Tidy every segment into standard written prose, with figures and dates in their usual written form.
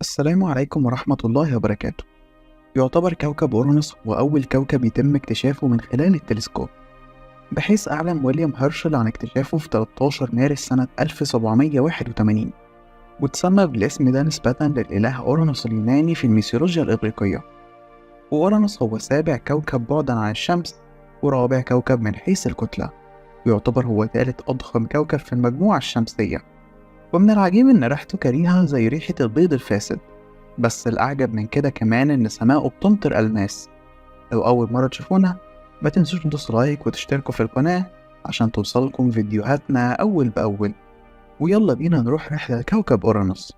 السلام عليكم ورحمة الله وبركاته. يعتبر كوكب أورانوس هو أول كوكب يتم اكتشافه من خلال التلسكوب، بحيث أعلن ويليام هيرشل عن اكتشافه في 13 مارس سنة 1781، وتسمى بالاسم ده نسبة للإله أورانوس اليوناني في الميثولوجيا الإغريقية. وأورانوس هو سابع كوكب بعدًا عن الشمس، ورابع كوكب من حيث الكتلة، ويعتبر هو ثالث أضخم كوكب في المجموعة الشمسية. ومن العجيب إن ريحته كريهة زي ريحة البيض الفاسد، بس الأعجب من كده كمان إن سماؤه بتمطر ألماس. لو أول مرة تشوفونا ما تنسوش تدوسوا لايك وتشتركوا في القناة عشان توصلكم فيديوهاتنا أول بأول. ويلا بينا نروح رحلة لكوكب أورانوس.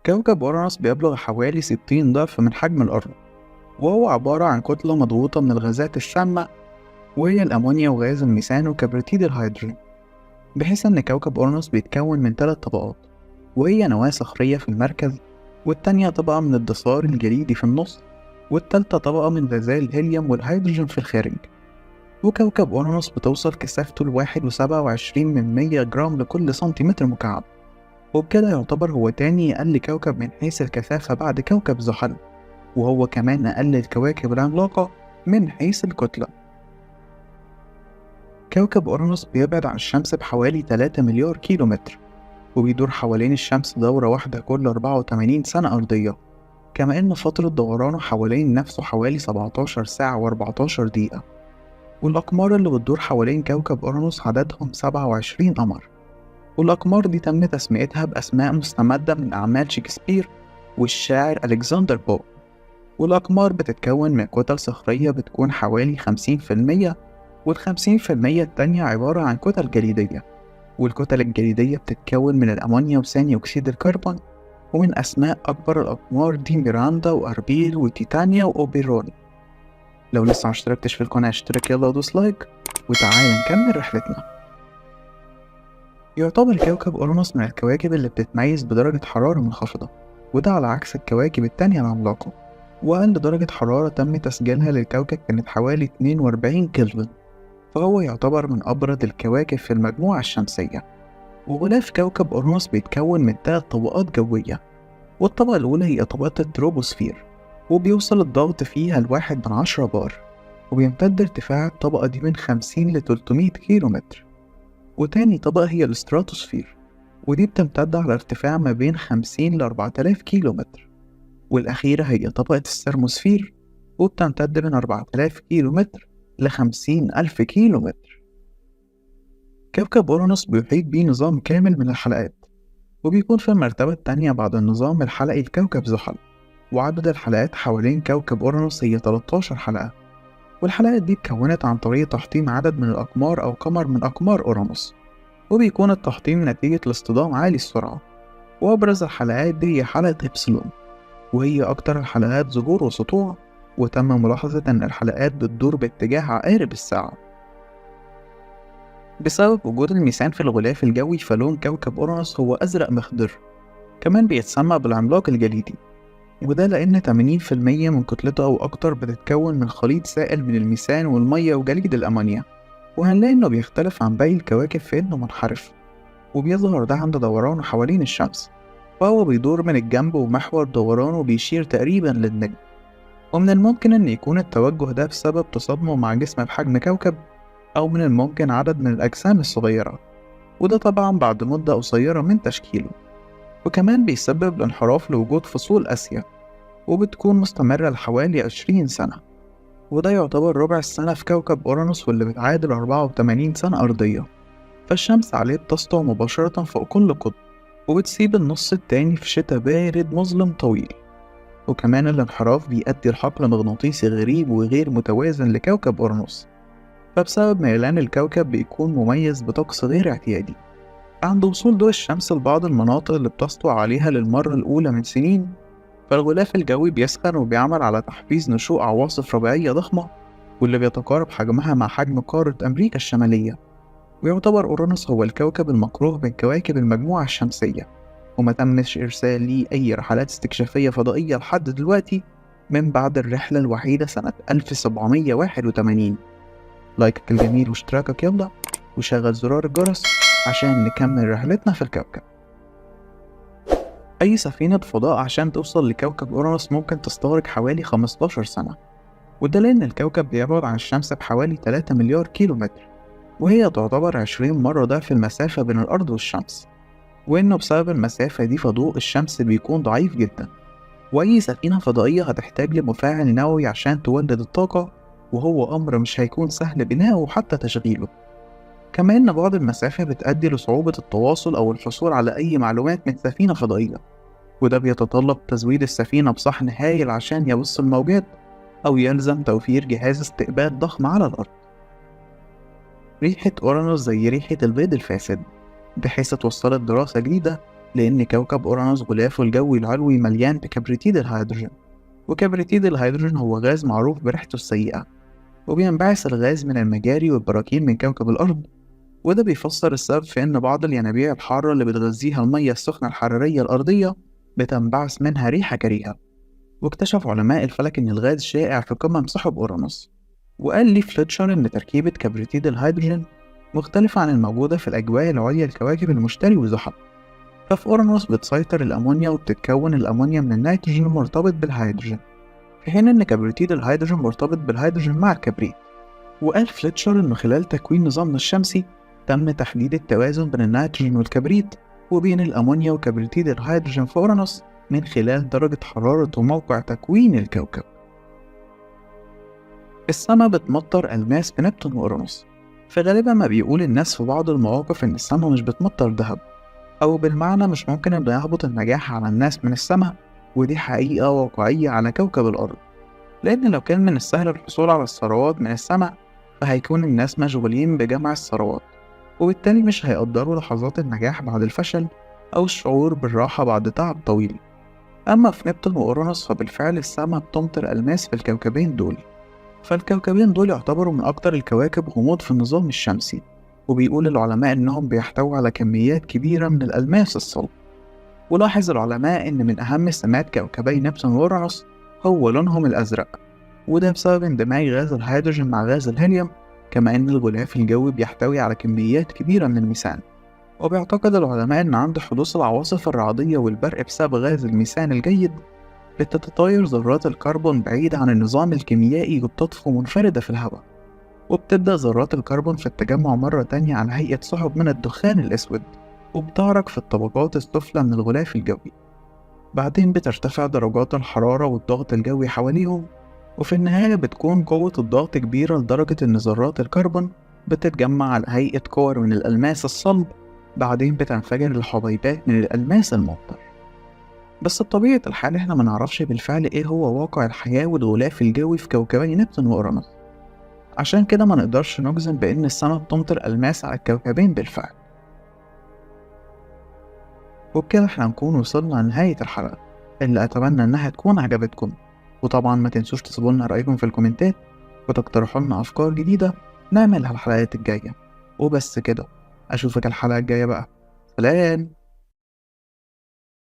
كوكب أورانوس بيبلغ حوالي 60 ضعف من حجم الأرض، وهو عبارة عن كتلة مضغوطة من الغازات السامة، وهي الأمونيا وغاز الميثان وكبريتيد الهيدروجين. بحيث إن كوكب أورانوس بيتكون من 3 طبقات، وهي نواة صخرية في المركز، والتانية طبقة من الدثار الجليدي في النص، والتالتة طبقة من غازات الهيليوم والهيدروجين في الخارج. وكوكب أورانوس بتوصل كثافته ل1.27 جرام لكل سنتيمتر مكعب، وبكده يعتبر هو تاني أقل كوكب من حيث الكثافة بعد كوكب زحل، وهو كمان أقل الكواكب العملاقة من حيث الكتلة. كوكب أورانوس بيبعد عن الشمس بحوالي 3 مليار كيلو متر، وبيدور حوالين الشمس دورة واحدة كل 84 سنة أرضية، كما إن فترة دورانه حوالين نفسه حوالي 17 ساعة و14 دقيقة. والأقمار اللي بتدور حوالين كوكب أورانوس عددهم 27 قمر، والأقمار دي تم تسميتها بأسماء مستمدة من أعمال شكسبير والشاعر ألكسندر بو. والأقمار بتتكون من كتل صخرية بتكون حوالي 50%، وال50% التانية عبارة عن كتل جليدية. والكتل الجليدية بتتكون من الأمونيا وثاني أكسيد الكربون. ومن أسماء أكبر الأقمار دي ميراندا وأربيل وتيتانيا وأوبيرون. لو لسه مشتركتش في القناة اشترك يلا ودوس لايك، وتعالى نكمل رحلتنا. يعتبر كوكب أورانوس من الكواكب اللي بتتميز بدرجة حرارة منخفضة، وده على عكس الكواكب التانية العملاقة. وأقل درجة حرارة تم تسجيلها للكوكب كانت حوالي 42 كلفن، فهو يعتبر من أبرد الكواكب في المجموعة الشمسية. وغلاف كوكب أورانوس بيتكون من 3 طبقات جوية، والطبقة الأولى هي طبقة التروبوسفير، وبيوصل الضغط فيها ل1/10 بار، وبيمتد ارتفاع الطبقة دي من 50 ل300 كيلو متر. وتاني طبقة هي الاستراتوسفير، ودي بتمتد على ارتفاع ما بين 50 ل4000 كيلو متر. والأخيرة هي طبقة الثرموسفير، وبتمتد من 4000 كيلو متر ل50,000 كيلو متر. كوكب أورانوس بيحيط بيه نظام كامل من الحلقات، وبيكون في المرتبة التانية بعد النظام الحلقي لكوكب زحل. وعدد الحلقات حوالين كوكب أورانوس هي 13 حلقة، والحلقات دي اتكونت عن طريق تحطيم عدد من الأقمار أو قمر من أقمار أورانوس، وبيكون التحطيم نتيجة لاصطدام عالي السرعة. وأبرز الحلقات دي هي حلقة إبسلون، وهي أكتر الحلقات ظهور وسطوع، وتم ملاحظة إن الحلقات بتدور باتجاه عقارب الساعة. بسبب وجود الميثان في الغلاف الجوي فلون كوكب أورانوس هو أزرق مخضر، كمان بيتسمى بالعملاق الجليدي، وده لأن 80% من كتلته أو أكتر بتتكون من خليط سائل من الميثان والمية وجليد الأمونيا. وهنلاقي إنه بيختلف عن باقي الكواكب في إنه منحرف، وبيظهر ده عند دورانه حوالين الشمس، فهو بيدور من الجنب ومحور دورانه بيشير تقريبا للنجم. ومن الممكن إن يكون التوجه ده بسبب تصادمه مع جسم بحجم كوكب، أو من الممكن عدد من الأجسام الصغيرة، وده طبعا بعد مدة قصيرة من تشكيله. وكمان بيسبب الانحراف لوجود فصول آسيا، وبتكون مستمرة لحوالي 20 سنة، وده يعتبر ربع السنة في كوكب أورانوس، واللي بتعادل 84 سنة أرضية. فالشمس عليه بتسطع مباشرة فوق كل قطب، وبتسيب النص التاني في شتاء بارد مظلم طويل. وكمان الانحراف بيؤدي لحقل مغناطيسي غريب وغير متوازن لكوكب أورانوس، فبسبب ميلان الكوكب بيكون مميز بطقس غير اعتيادي. عند وصول ضوء الشمس لبعض المناطق اللي بتسطع عليها للمرة الأولى من سنين، فالغلاف الجوي بيسخن وبيعمل على تحفيز نشوء عواصف ربيعية ضخمة، واللي بيتقارب حجمها مع حجم قارة أمريكا الشمالية. ويعتبر أورانوس هو الكوكب المكروه من كواكب المجموعة الشمسية، وما تمش إرسال ليه أي رحلات استكشافية فضائية لحد دلوقتي من بعد الرحلة الوحيدة سنة 1781. لايكك الجميل واشتراكك يلا، وشغل زرار الجرس عشان نكمل رحلتنا في الكوكب. أي سفينة فضاء عشان توصل لكوكب أورانوس ممكن تستغرق حوالي 15 سنة، وده لأن الكوكب بيبعد عن الشمس بحوالي 3 مليار كيلو متر، وهي تعتبر 20 مرة ضعف المسافة بين الأرض والشمس، وإنه بسبب المسافة دي فضوء الشمس بيكون ضعيف جدا، وأي سفينة فضائية هتحتاج لمفاعل نووي عشان تولد الطاقة، وهو أمر مش هيكون سهل بناؤه وحتى تشغيله. كما إن بعد المسافة بتؤدي لصعوبة التواصل أو الحصول على أي معلومات من سفينة فضائية، وده بيتطلب تزويد السفينة بصحن هايل عشان يبث الموجات، أو يلزم توفير جهاز استقبال ضخم على الأرض. ريحة أورانوس زي ريحة البيض الفاسد، بحيث توصلت دراسة جديدة لأن كوكب أورانوس غلافه الجوي العلوي مليان بكبريتيد الهيدروجين، وكبريتيد الهيدروجين هو غاز معروف بريحته السيئة، وبينبعث الغاز من المجاري والبراكين من كوكب الأرض، وده بيفسر السبب في إن بعض الينابيع الحارة اللي بتغذيها المية السخنة الحرارية الأرضية بتنبعث منها ريحة كريهة. واكتشف علماء الفلك إن الغاز شائع في قمم سحب أورانوس، وقال لي فليتشر إن تركيبة كبريتيد الهيدروجين مختلفة عن الموجودة في الأجواء العليا لكواكب المشتري وزحل. ففي أورانوس بتسيطر الأمونيا، وبتتكون الأمونيا من النيتروجين المرتبط بالهيدروجين، في حين إن كبريتيد الهيدروجين مرتبط بالهيدروجين مع الكبريت. وقال فليتشر إنه خلال تكوين نظامنا الشمسي تم تحديد التوازن بين النيتروجين والكبريت وبين الأمونيا وكبريتيد الهيدروجين في أورانوس من خلال درجة حرارة وموقع تكوين الكوكب. السما بتمطر ألماس بنبتون وأورانوس، فغالبا ما بيقول الناس في بعض المواقف إن السما مش بتمطر ذهب، أو بالمعنى مش ممكن إنه يهبط النجاح على الناس من السما، ودي حقيقة واقعية على كوكب الأرض، لأن لو كان من السهل الحصول على الثروات من السما فهيكون الناس مشغولين بجمع الثروات، وبالتالي مش هيقدروا لحظات النجاح بعد الفشل أو الشعور بالراحة بعد تعب طويل. أما في نبتون وأورانوس فبالفعل السما بتمطر ألماس في الكوكبين دول، فالكوكبين دول يعتبروا من أكتر الكواكب غموض في النظام الشمسي، وبيقول العلماء إنهم بيحتووا على كميات كبيرة من الألماس الصلب. ولاحظ العلماء إن من أهم سمات كوكبي نبتون وأورانوس هو لونهم الأزرق، وده بسبب اندماج غاز الهيدروجين مع غاز الهيليوم، كما إن الغلاف الجوي بيحتوي على كميات كبيرة من الميثان. وبيعتقد العلماء إن عند حدوث العواصف الرعدية والبرق بسبب غاز الميثان الجيد بتتطاير ذرات الكربون بعيد عن النظام الكيميائي وبتطفو منفردة في الهواء، وبتبدأ ذرات الكربون في التجمع مرة تانية على هيئة سحب من الدخان الأسود، وبتعرق في الطبقات السفلى من الغلاف الجوي. بعدين بترتفع درجات الحرارة والضغط الجوي حواليهم، وفي النهاية بتكون قوة الضغط كبيرة لدرجة إن ذرات الكربون بتتجمع على هيئة كور من الألماس الصلب، بعدين بتنفجر الحبيبات من الألماس الممطر. بس بطبيعة الحال احنا منعرفش بالفعل ايه هو واقع الحياة والغلاف الجوي في كوكبي نبتون وأورانوس، عشان كده ما نقدرش نجزم بإن السما بتمطر ألماس على الكوكبين بالفعل. وبكده احنا هنكون وصلنا لنهاية الحلقة اللي أتمنى إنها تكون عجبتكم، وطبعا ما تنسوش تسيبولنا رأيكم في الكومنتات وتقترحوا لنا أفكار جديدة نعملها الحلقات الجاية. وبس كده، أشوفك الحلقة الجاية بقى، سلام.